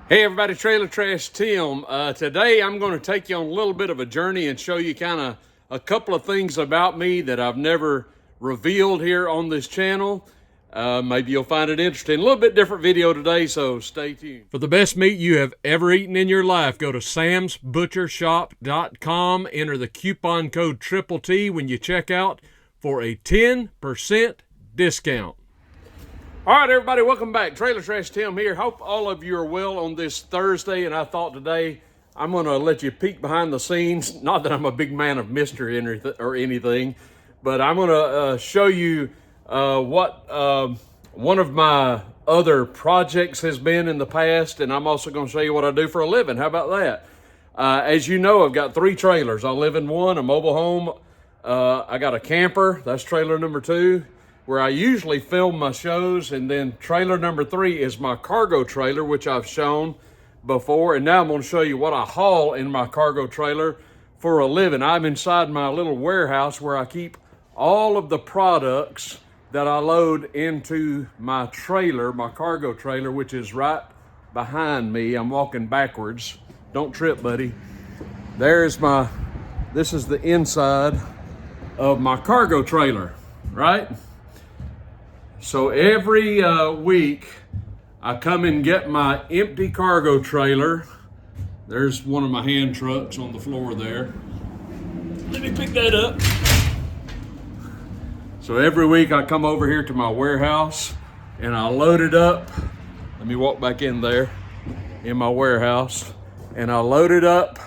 Hey everybody, Trailer Trash Tim. Today I'm going to take you on a little bit of a journey and show you kind of a couple of things about me that I've never revealed here on this channel. Maybe you'll find it interesting. A little bit different video today, so stay tuned. For the best meat you have ever eaten in your life, go to samsbutchershop.com. Enter the coupon code TTT when you check out for a 10% discount. All right, everybody, welcome back. Trailer Trash Tim here. Hope all of you are well on this Thursday, and I thought today I'm going to let you peek behind the scenes. Not that I'm a big man of mystery or anything, but I'm going to show you what one of my other projects has been in the past, and I'm also going to show you what I do for a living. How about that? As you know, I've got 3 trailers. I live in one, a mobile home. I got a camper. That's trailer number 2. Where I usually film my shows, and then trailer number 3 is my cargo trailer, which I've shown before, and now I'm going to show you what I haul in my cargo trailer for a living. I'm inside my little warehouse where I keep all of the products that I load into my trailer, my cargo trailer, which is right behind me. I'm walking backwards. Don't trip, buddy. This is the inside of my cargo trailer, right? So every week, I come and get my empty cargo trailer. There's one of my hand trucks on the floor there. Let me pick that up. So every week I come over here to my warehouse and I load it up. Let me walk back in there in my warehouse. And I load it up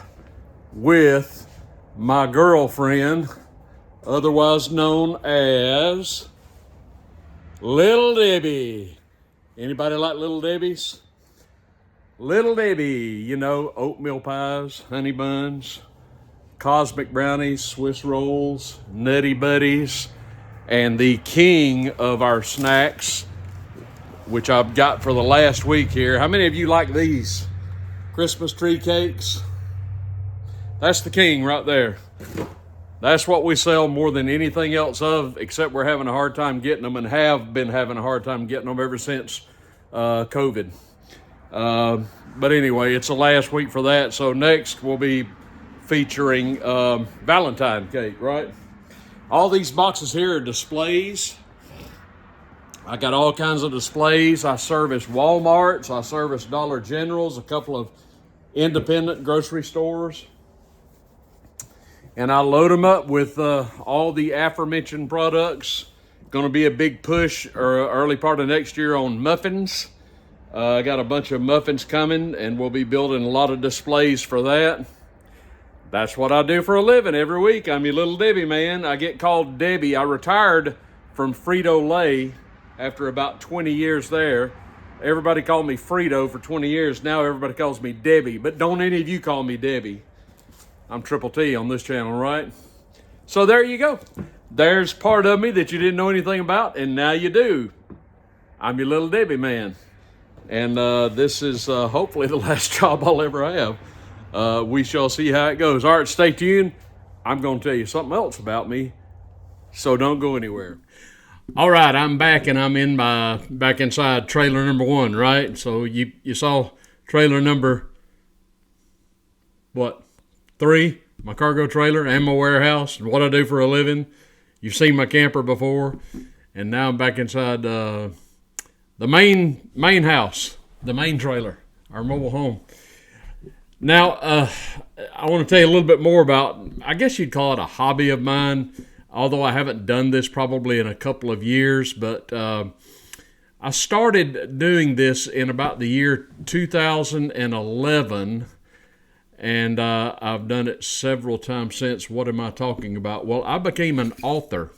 with my girlfriend, otherwise known as Little Debbie. Anybody like Little Debbie's? Little Debbie, you know, oatmeal pies, honey buns, cosmic brownies, Swiss rolls, nutty buddies, and the king of our snacks, which I've got for the last week here. How many of you like these? Christmas tree cakes? That's the king right there. That's what we sell more than anything else of, except we're having a hard time getting them and have been having a hard time getting them ever since COVID. But anyway, it's the last week for that. So next we'll be featuring Valentine cake, right? All these boxes here are displays. I got all kinds of displays. I service Walmarts. I service Dollar Generals, a couple of independent grocery stores. And I load them up with all the aforementioned products. Going to be a big push early part of next year on muffins. I got a bunch of muffins coming, and we'll be building a lot of displays for that. That's what I do for a living every week. I'm your Little Debbie, man. I get called Debbie. I retired from Frito-Lay after about 20 years there. Everybody called me Frito for 20 years. Now everybody calls me Debbie. But don't any of you call me Debbie. I'm Triple T on this channel, right? So there you go. There's part of me that you didn't know anything about, and now you do. I'm your Little Debbie, man. And this is hopefully the last job I'll ever have. We shall see how it goes. All right, stay tuned. I'm going to tell you something else about me, so don't go anywhere. All right, I'm back, and I'm back inside trailer number 1, right? So you saw trailer number, what? 3, my cargo trailer and my warehouse and what I do for a living. You've seen my camper before, and now I'm back inside the main house, the main trailer, our mobile home. Now, I want to tell you a little bit more about, I guess you'd call it a hobby of mine, although I haven't done this probably in a couple of years, but I started doing this in about the year 2011, and I've done it several times since. What am I talking about? Well, I became an author,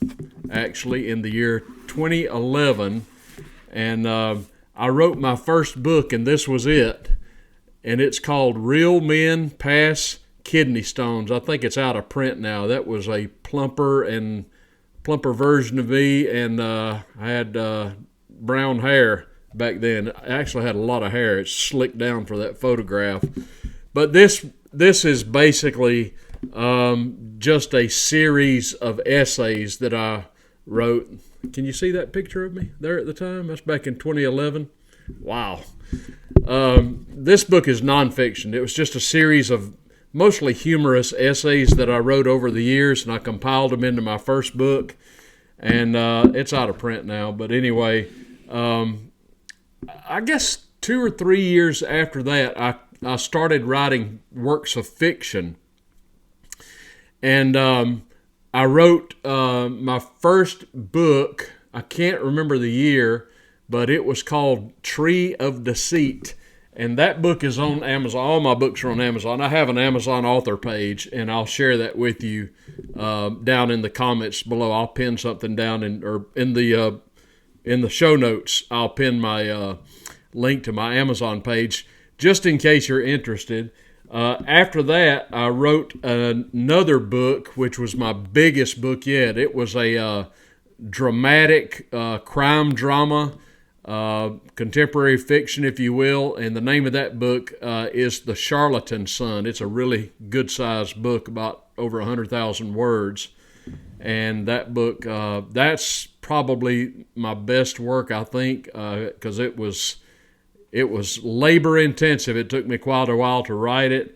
actually, in the year 2011, and I wrote my first book, and this was it, and it's called Real Men Pass Kidney Stones. I think it's out of print now. That was a plumper version of me, and I had brown hair back then. I actually had a lot of hair. It's slicked down for that photograph. But this is basically just a series of essays that I wrote. Can you see that picture of me there at the time? That's back in 2011. Wow. this book is nonfiction. It was just a series of mostly humorous essays that I wrote over the years, and I compiled them into my first book, and it's out of print now. But anyway, I guess 2 or 3 years after that, I started writing works of fiction, and I wrote my first book. I can't remember the year, but it was called Tree of Deceit. And that book is on Amazon. All my books are on Amazon. I have an Amazon author page, and I'll share that with you down in the comments below. I'll pin something down in the show notes. I'll pin my link to my Amazon page just in case you're interested. After that, I wrote another book, which was my biggest book yet. It was a dramatic crime drama. Contemporary fiction, if you will, and the name of that book is The Charlatan's Son. It's a really good-sized book, about over 100,000 words, and that book, that's probably my best work, I think, because it was labor-intensive. It took me quite a while to write it,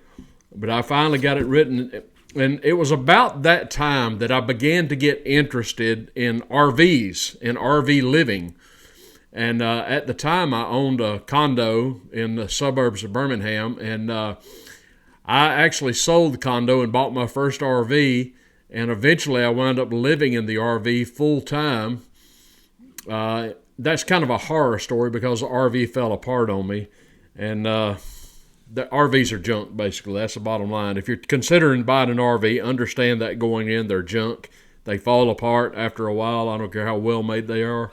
but I finally got it written, and it was about that time that I began to get interested in RVs, in RV living. And at the time, I owned a condo in the suburbs of Birmingham, and I actually sold the condo and bought my first RV, and eventually I wound up living in the RV full-time. That's kind of a horror story because the RV fell apart on me, and the RVs are junk, basically. That's the bottom line. If you're considering buying an RV, understand that going in, they're junk. They fall apart after a while. I don't care how well made they are.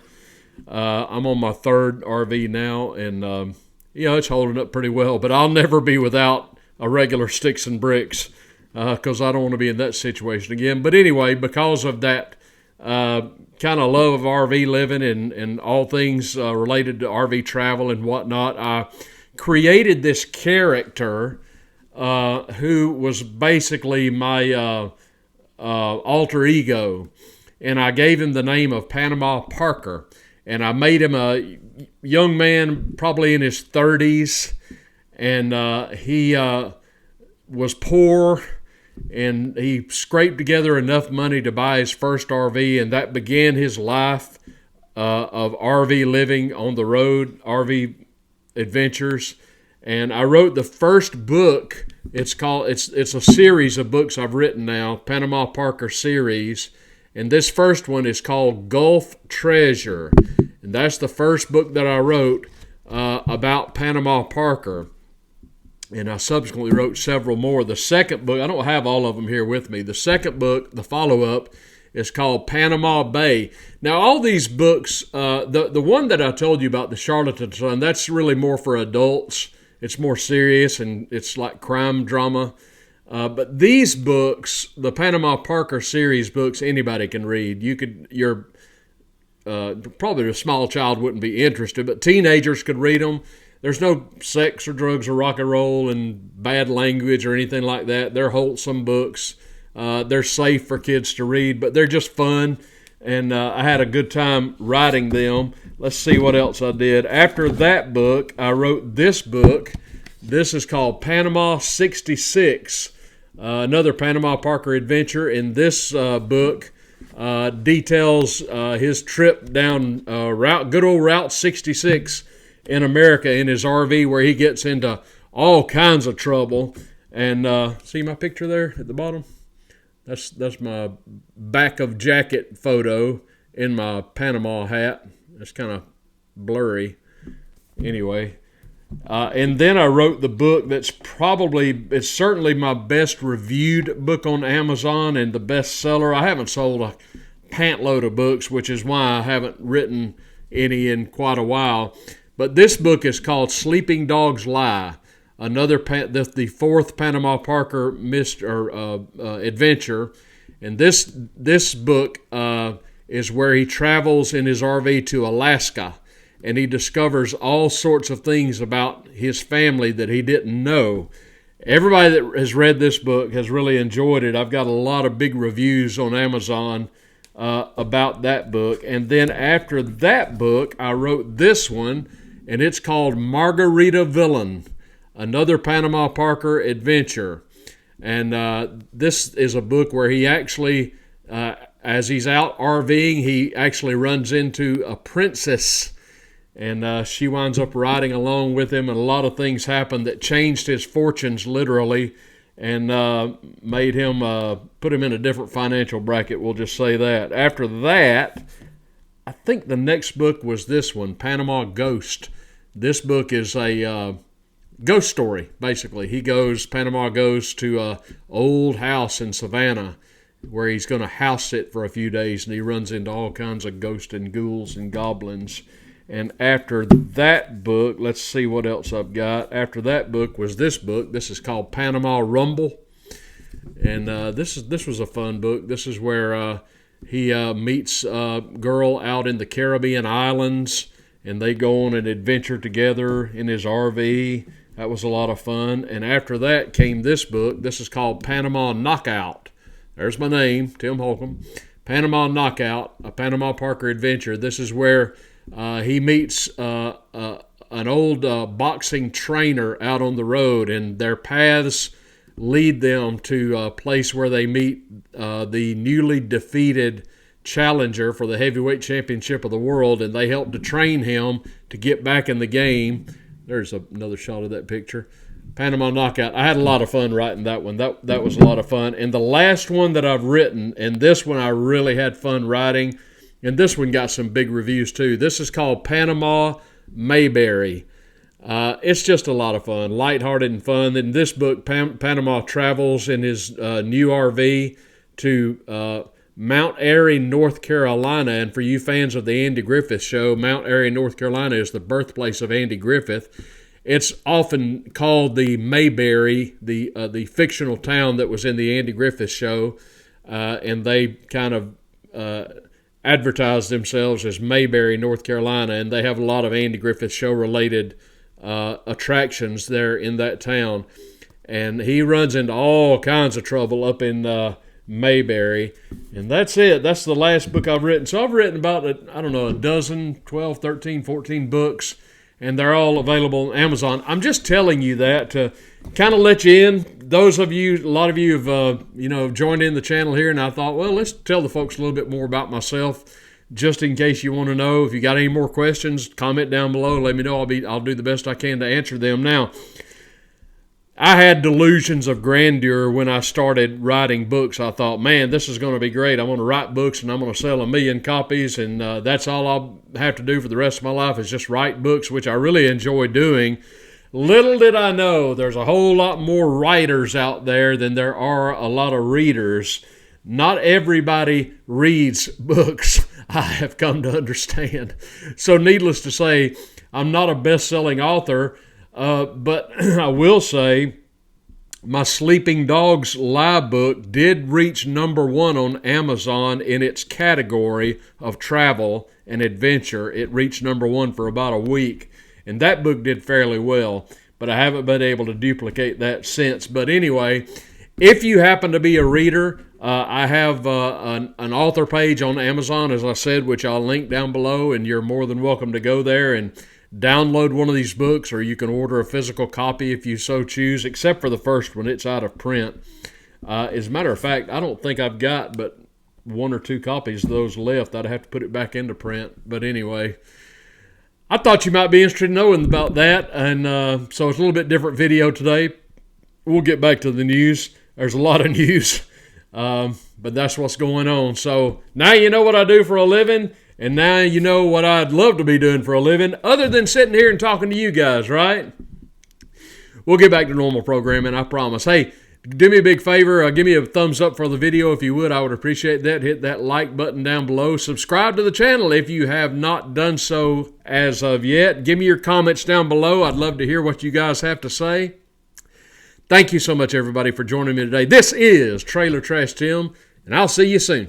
I'm on my third RV now, and it's holding up pretty well. But I'll never be without a regular sticks and bricks because I don't want to be in that situation again. But anyway, because of that kind of love of RV living and all things related to RV travel and whatnot, I created this character who was basically my alter ego, and I gave him the name of Panama Parker. And I made him a young man, probably in his 30s, and he was poor, and he scraped together enough money to buy his first RV, and that began his life of RV living on the road, RV adventures. And I wrote the first book. It's a series of books I've written now, Panama Parker series. And this first one is called Gulf Treasure. And that's the first book that I wrote about Panama Parker. And I subsequently wrote several more. The second book, I don't have all of them here with me. The second book, the follow-up, is called Panama Bay. Now, all these books, the one that I told you about, The Charlatan's Son, that's really more for adults. It's more serious, and it's like crime drama. But these books, the Panama Parker series books, anybody can read. Probably a small child wouldn't be interested, but teenagers could read them. There's no sex or drugs or rock and roll and bad language or anything like that. They're wholesome books. They're safe for kids to read, but they're just fun, and I had a good time writing them. Let's see what else I did. After that book, I wrote this book. This is called Panama 66. Another Panama Parker adventure. In this book details his trip down good old Route 66 in America in his RV, where he gets into all kinds of trouble. And see my picture there at the bottom? That's my back of jacket photo in my Panama hat. It's kind of blurry. Anyway. And then I wrote the book it's certainly my best reviewed book on Amazon and the best seller. I haven't sold a pant load of books, which is why I haven't written any in quite a while. But this book is called Sleeping Dogs Lie, the fourth Panama Parker adventure. And this book is where he travels in his RV to Alaska, and he discovers all sorts of things about his family that he didn't know. Everybody that has read this book has really enjoyed it. I've got a lot of big reviews on Amazon about that book. And then after that book, I wrote this one, and it's called Margarita Villain, Another Panama Parker Adventure. And this is a book where he actually, as he's out RVing, he actually runs into a princess. And she winds up riding along with him, and a lot of things happen that changed his fortunes literally, and made him put him in a different financial bracket. We'll just say that. After that, I think the next book was this one, Panama Ghost. This book is a ghost story, basically. Panama goes to an old house in Savannah where he's going to house sit for a few days, and he runs into all kinds of ghosts and ghouls and goblins. And after that book, let's see what else I've got. After that book was this book. This is called Panama Rumble. And this was a fun book. This is where he meets a girl out in the Caribbean islands, and they go on an adventure together in his RV. That was a lot of fun. And after that came this book. This is called Panama Knockout. There's my name, Tim Holcomb. Panama Knockout, a Panama Parker Adventure. This is where he meets an old boxing trainer out on the road, and their paths lead them to a place where they meet the newly defeated challenger for the heavyweight championship of the world, and they help to train him to get back in the game. There's another shot of that picture. Panama Knockout. I had a lot of fun writing that one. That was a lot of fun. And the last one that I've written, and this one I really had fun writing, and this one got some big reviews too. This is called Panama Mayberry. It's just a lot of fun, lighthearted and fun. In this book, Panama travels in his new RV to Mount Airy, North Carolina. And for you fans of the Andy Griffith Show, Mount Airy, North Carolina is the birthplace of Andy Griffith. It's often called the Mayberry, the fictional town that was in the Andy Griffith Show, and they kind of advertise themselves as Mayberry, North Carolina, and they have a lot of Andy Griffith Show related attractions there in that town. And he runs into all kinds of trouble up in Mayberry. And that's it. That's the last book I've written. So I've written about, a dozen, 12, 13, 14 books, and they're all available on Amazon. I'm just telling you that to kind of let you in. A lot of you have, joined in the channel here, and I thought, well, let's tell the folks a little bit more about myself, just in case you want to know. If you got any more questions, comment down below. Let me know. I'll do the best I can to answer them. Now, I had delusions of grandeur when I started writing books. I thought, man, this is going to be great. I'm going to write books, and I'm going to sell 1 million copies, and that's all I'll have to do for the rest of my life is just write books, which I really enjoy doing. Little did I know there's a whole lot more writers out there than there are a lot of readers. Not everybody reads books, I have come to understand. So needless to say, I'm not a best-selling author, but I will say my Sleeping Dogs live book did reach #1 on Amazon in its category of travel and adventure. It reached #1 for about a week, and that book did fairly well, but I haven't been able to duplicate that since. But anyway, if you happen to be a reader, I have an author page on Amazon, as I said, which I'll link down below, and you're more than welcome to go there and download one of these books, or you can order a physical copy if you so choose, except for the first one. It's out of print. As a matter of fact, I don't think I've got but 1 or 2 copies of those left. I'd have to put it back into print. But anyway, I thought you might be interested in knowing about that, and so it's a little bit different video today. We'll get back to the news. There's a lot of news, but that's what's going on. So now you know what I do for a living, and now you know what I'd love to be doing for a living, other than sitting here and talking to you guys, right? We'll get back to normal programming, I promise. Hey, do me a big favor. Give me a thumbs up for the video if you would. I would appreciate that. Hit that like button down below. Subscribe to the channel if you have not done so as of yet. Give me your comments down below. I'd love to hear what you guys have to say. Thank you so much, everybody, for joining me today. This is Trailer Trash Tim, and I'll see you soon.